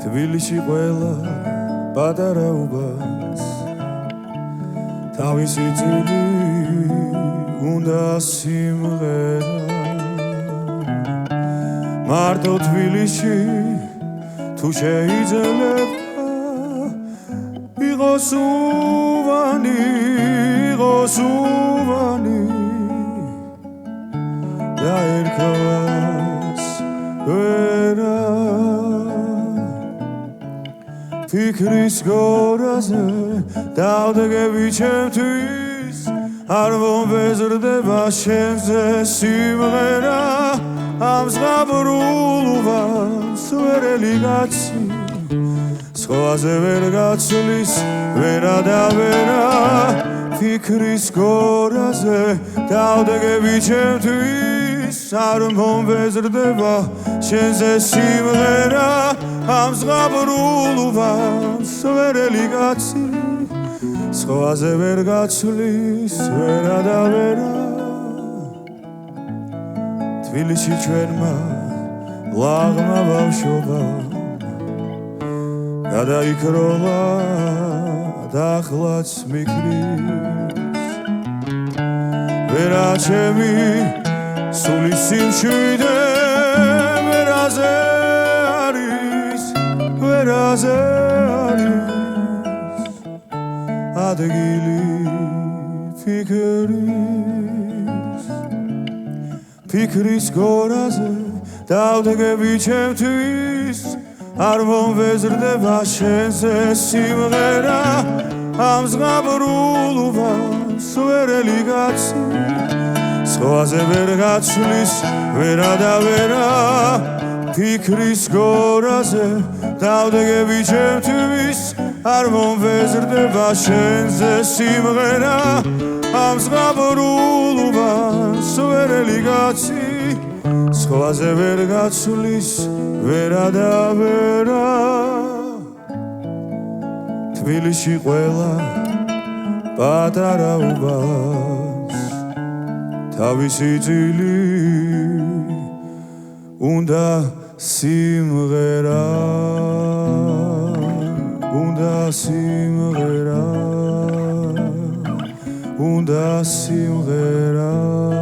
თბილისში ყველა პატარაობას თავისი წილი უნდა სიმღერა მარტო თბილისში თუ შეიძლება იყოს უბანი და ერქვა ვერა ფიქრის გორაზე დავდგები ჩემთვის არ მომვეზრდება შენზე სიმღერა ამ ზღაპრულობას ვერელი კაცი სხვაზე ვერ გაცვლის ვერა და ვერა ფიქრის გორაზე დავდგები ჩემთვის არ მომვეზრდება შენზე სიმღერა ამ ზღაპრულობას ვერელი კაცი სხვაზე ვერ გაცვლის ვერა და ვერა თბილისში ჩვენმა ლაღმა ბავშვობამ გადაიქროლა და ახლაც მიქრის ვერა ჩემი სულის სიმშვიდე ვერაზე არის ადგილი ფიქრის გორაზე დავდგები ჩემთვის არ მომვეზრდება შენზე სიმღერა ამ ზღაპრულობას ვერელი კაცი სხვაზე ვერ გაცვლის ვერა და ვერა ფიქრის გორაზე დავდგები ჩემთვის არ მომვეზრდება შენზე სიმღერა ამ ზღაპრულობას ვერელი კაცი სხვაზე ვერ გაცვლის ვერა და ვერა თბილისში ყველა პატარაობას თავისი წილი უნდა სიმღერა უნდა სიმღერა